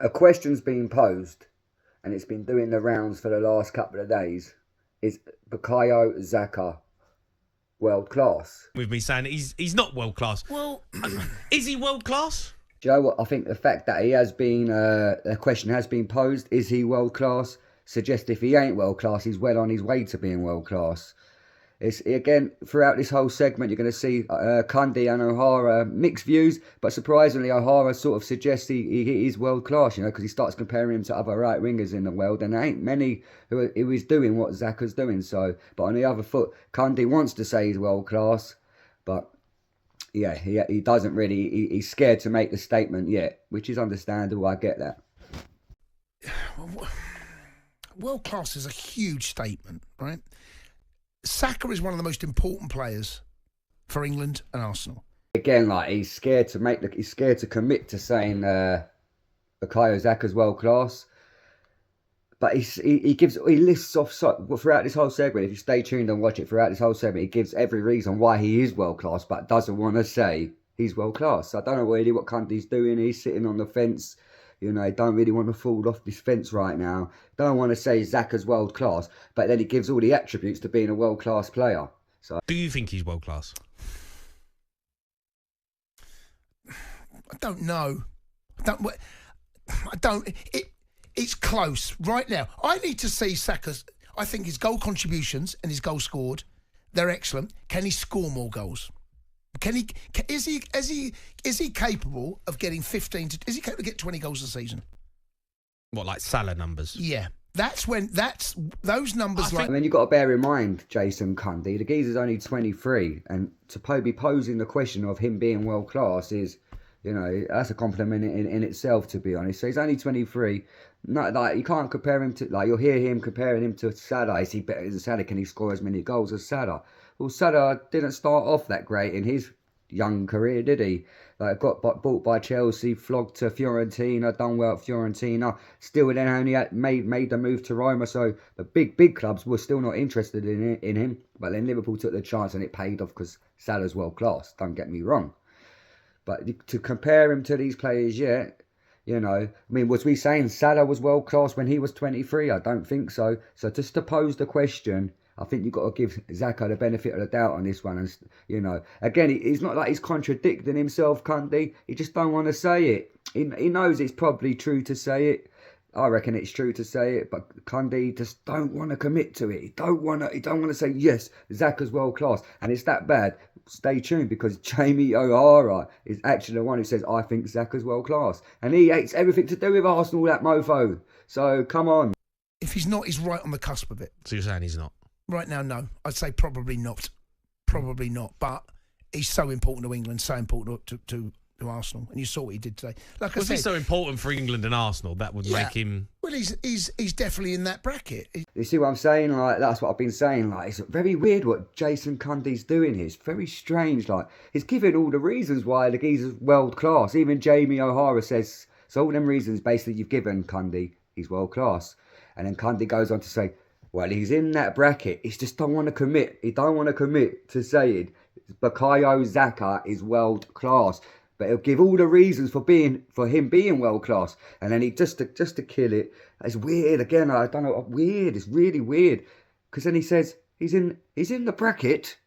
A question's been posed, and it's been doing the rounds for the last couple of days. Is Bukayo Saka world class? With me saying he's not world class. Well, Is he world class? Do you know what? I think the fact that he has been, a question has been posed, is he world class? Suggests if he ain't world class, he's well on his way to being world class. It's again throughout this whole segment, you're going to see Cundy and O'Hara mixed views, but surprisingly, O'Hara sort of suggests he is world class, because he starts comparing him to other right wingers in the world, and there ain't many who is doing what Xhaka's doing. So, but on the other foot, Cundy wants to say he's world class, but yeah, he doesn't really. He's scared to make the statement yet, which is understandable. I get that. world class is a huge statement, right? Saka is one of the most important players for England and Arsenal. Again, like he's scared to commit to saying Bukayo Saka's world class, but he lists off throughout this whole segment. If you stay tuned and watch it throughout this whole segment, he gives every reason why he is world class, but doesn't want to say he's world class. So I don't know really what Cundy's doing. He's sitting on the fence. He don't really want to fall off this fence right now. Don't want to say Saka's world class, but then he gives all the attributes to being a world class player. So, do you think he's world class? I don't know. I don't. It's close right now. I need to see Saka's. I think his goal contributions and his goal scored, they're excellent. Can he score more goals? Is he capable of getting 15 to? Is he capable of getting 20 goals a season? What, like Salah numbers? Yeah, that's those numbers. I mean, you've got to bear in mind, Jason Cundy, the geezer's only 23, and to be posing the question of him being world class is, that's a compliment in itself, to be honest. So he's only 23. No, like you can't compare him to, like you'll hear him comparing him to Salah. Is he better than Salah? Can he score as many goals as Salah? Well, Salah didn't start off that great in his young career, did he? Like got bought by Chelsea, flogged to Fiorentina, done well at Fiorentina. Still, then only made the move to Roma. So the big clubs were still not interested in him. But then Liverpool took the chance and it paid off because Salah's world class. Don't get me wrong. But to compare him to these players, I mean, was we saying Salah was world class when he was 23? I don't think so. So just to pose the question, I think you've got to give Saka the benefit of the doubt on this one. And, again, he's not like he's contradicting himself, Cundy. He just don't want to say it. He knows it's probably true to say it. I reckon it's true to say it, but Cundy just don't want to commit to it. He don't want to say, yes, Saka's world class. And it's that bad. Stay tuned, because Jamie O'Hara is actually the one who says, I think Saka's world class. And he hates everything to do with Arsenal, that mofo. So, come on. If he's not, he's right on the cusp of it. So you're saying he's not? Right now, no. I'd say probably not. Probably not. But he's so important to England, so important to Arsenal. And you saw what he did today. Like I said, he's so important for England and Arsenal, that would make him... Well, he's definitely in that bracket. You see what I'm saying? Like, that's what I've been saying. Like, it's very weird what Jason Cundy's doing here. It's very strange. Like, he's giving all the reasons why the geezer's world class. Even Jamie O'Hara says, so all them reasons basically you've given Cundy, he's world class. And then Cundy goes on to say, well, he's in that bracket. He just don't want to commit. He don't want to commit to saying Bukayo Saka is world class. But he'll give all the reasons for him being world class, and then he just to kill it. It's weird again. I don't know. Weird. It's really weird. Because then he says he's in the bracket.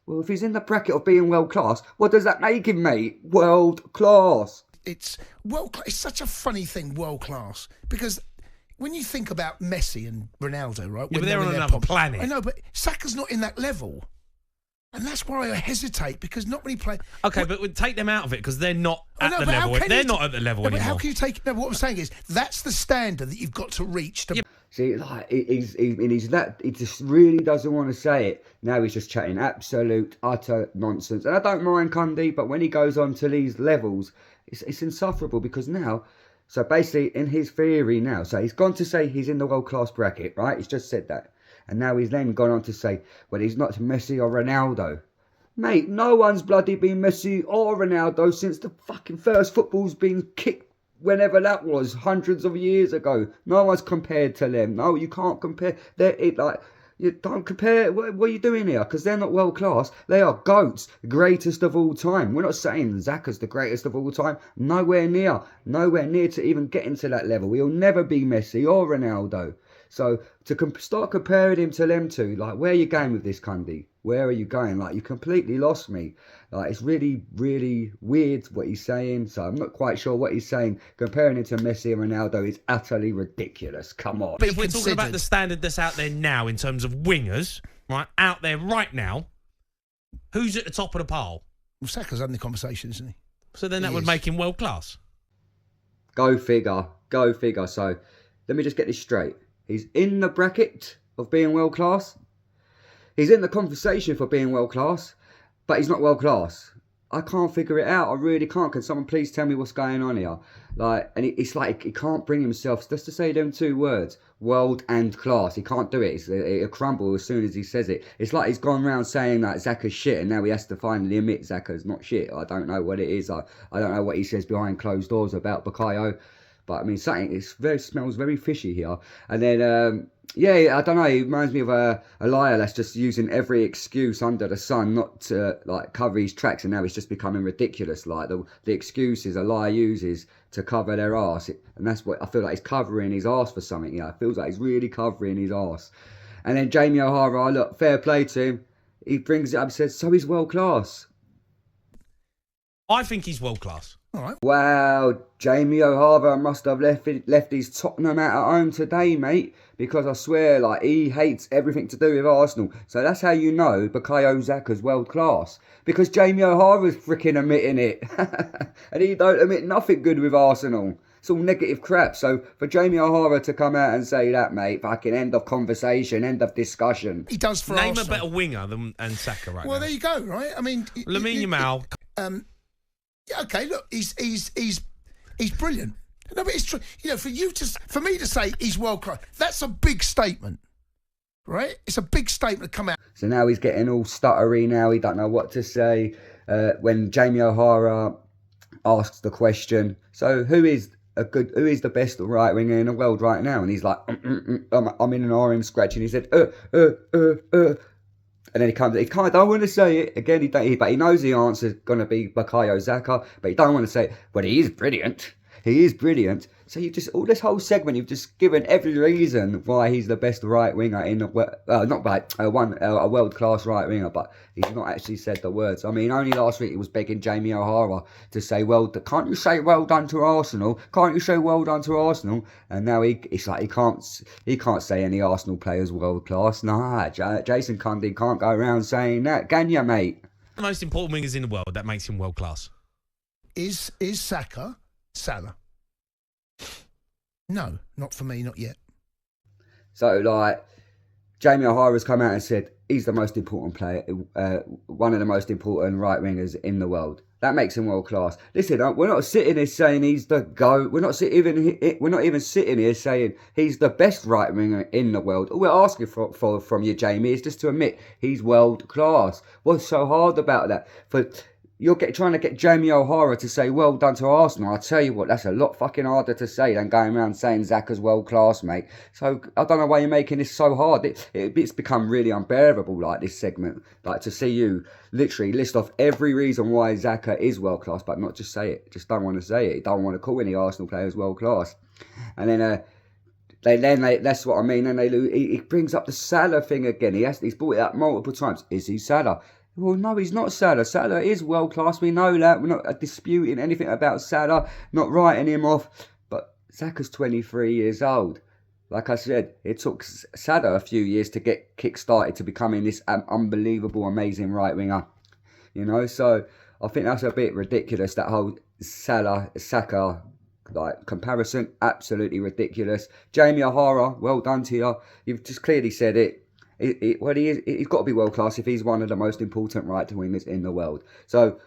Well, if he's in the bracket of being world class, what does that make him, mate? World class. It's world class. It's such a funny thing, world class, because when you think about Messi and Ronaldo, right? Yeah, but they're on another planet. I know, but Saka's not in that level. And that's why I hesitate, because not many play. Okay, but we'll take them out of it, because they're not at the level. They're not at the level anymore. But how can you take? No, what I'm saying is that's the standard that you've got to reach. To... Yeah. See, like he just really doesn't want to say it. Now he's just chatting absolute utter nonsense, and I don't mind Cundy, but when he goes on to these levels, it's insufferable, because now. So basically, in his theory now, so he's gone to say he's in the world class bracket, right? He's just said that. And now he's then gone on to say, well, he's not Messi or Ronaldo. Mate, no one's bloody been Messi or Ronaldo since the fucking first football's been kicked, whenever that was, hundreds of years ago. No one's compared to them. No, you can't compare. You don't compare. What are you doing here? Because they're not world class. They are GOATs, greatest of all time. We're not saying Saka's the greatest of all time. Nowhere near to even getting to that level. He'll never be Messi or Ronaldo. So to start comparing him to them two, like, where are you going with this, Cundy? Where are you going? Like, you completely lost me. Like, it's really, really weird what he's saying. So I'm not quite sure what he's saying. Comparing him to Messi and Ronaldo is utterly ridiculous. Come on. But if we're talking about the standard that's out there now in terms of wingers, right, out there right now, who's at the top of the pile? Well, Saka's having the conversation, isn't he? So then that would make him world class. Go figure. Go figure. So let me just get this straight. He's in the bracket of being world class. He's in the conversation for being world class, but he's not world class. I can't figure it out. I really can't. Can someone please tell me what's going on here? Like, and it's like he can't bring himself just to say them two words, world and class. He can't do it. It'll crumble as soon as he says it. It's like he's gone around saying that Saka's shit, and now he has to finally admit Saka's not shit. I don't know what it is. I don't know what he says behind closed doors about Bukayo. But I mean, something smells very fishy here. And then, yeah, I don't know. He reminds me of a liar that's just using every excuse under the sun not to like cover his tracks, and now it's just becoming ridiculous. Like the excuses a liar uses to cover their arse, and that's what I feel like he's covering his arse for something. Yeah, it feels like he's really covering his arse. And then Jamie O'Hara, look, fair play to him. He brings it up and says, so he's world class. I think he's world class. All right. Wow, Jamie O'Hara must have left his Tottenham out at home today, mate, because I swear, like, he hates everything to do with Arsenal. So that's how you know Bukayo Saka's world class, because Jamie O'Hara's freaking admitting it, and he don't admit nothing good with Arsenal. It's all negative crap. So for Jamie O'Hara to come out and say that, mate, fucking end of conversation, end of discussion. He does for Name Arsenal. a better winger than Saka right now. Well, there you go, right? I mean, Lamine Yamal. Yeah, okay, look, he's brilliant. No, but it's true. You know, for me to say he's world class, that's a big statement, right? It's a big statement to come out. So now he's getting all stuttery now. He don't know what to say. When Jamie O'Hara asks the question, so who is the best right winger in the world right now? And he's like, I'm in an RM scratch, and he said, And then he don't want to say it again. But he knows the answer's gonna be Bukayo Saka, but he don't want to say it. But he is brilliant. He is brilliant. So you just all this whole segment, you've just given every reason why he's the best right winger in the a world class right winger, but he's not actually said the words. I mean, only last week he was begging Jamie O'Hara to say, can't you say well done to Arsenal? Can't you say well done to Arsenal? And now it's like he can't say any Arsenal players world class. Nah, Jason Cundy can't go around saying that, can you, mate? The most important wingers in the world, that makes him world class. Is Saka Salah? No, not for me, not yet. So, like, Jamie O'Hara's come out and said he's the most important player, one of the most important right wingers in the world. That makes him world class. Listen, we're not sitting here saying he's the GOAT. We're not even sitting here saying he's the best right winger in the world. All we're asking for from you, Jamie, is just to admit he's world class. What's so hard about that? You're trying to get Jamie O'Hara to say well done to Arsenal. I tell you what, that's a lot fucking harder to say than going around saying Saka's world class, mate. So I don't know why you're making this so hard. It's become really unbearable, like, this segment. Like, to see you literally list off every reason why Saka is world class, but not just say it. Just don't want to say it. Don't want to call any Arsenal players world class. And then that's what I mean. And he brings up the Salah thing again. He's brought it up multiple times. Is he Salah? Well, no, he's not Salah. Salah is world class. We know that. We're not disputing anything about Salah, not writing him off. But Saka's 23 years old. Like I said, it took Salah a few years to get kick-started to becoming this unbelievable, amazing right winger. You know, so I think that's a bit ridiculous, that whole Saka like comparison. Absolutely ridiculous. Jamie O'Hara, well done to you. You've just clearly said it. He's got to be world class if he's one of the most important right wingers in the world. So,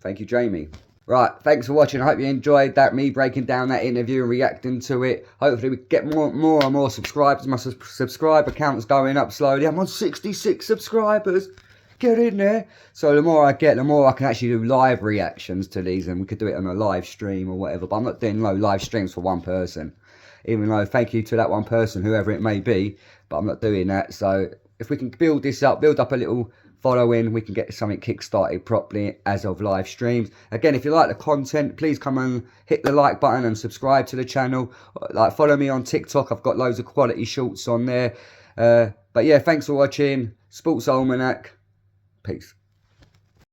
thank you, Jamie. Right, thanks for watching. I hope you enjoyed that, me breaking down that interview and reacting to it. Hopefully we get more and more subscribers. My subscriber count's going up slowly. I'm on 66 subscribers. get in there. So the more I get, the more I can actually do live reactions to these, and we could do it on a live stream or whatever. But I'm not doing no live streams for one person, even though thank you to that one person, whoever it may be. But I'm not doing that. So if we can build this up, build up a little following, we can get something kick-started properly as of live streams. Again, if you like the content, please come and hit the like button and subscribe to the channel. Like, follow me on TikTok. I've got loads of quality shorts on there. But yeah, thanks for watching. Sports Almanac. Peace.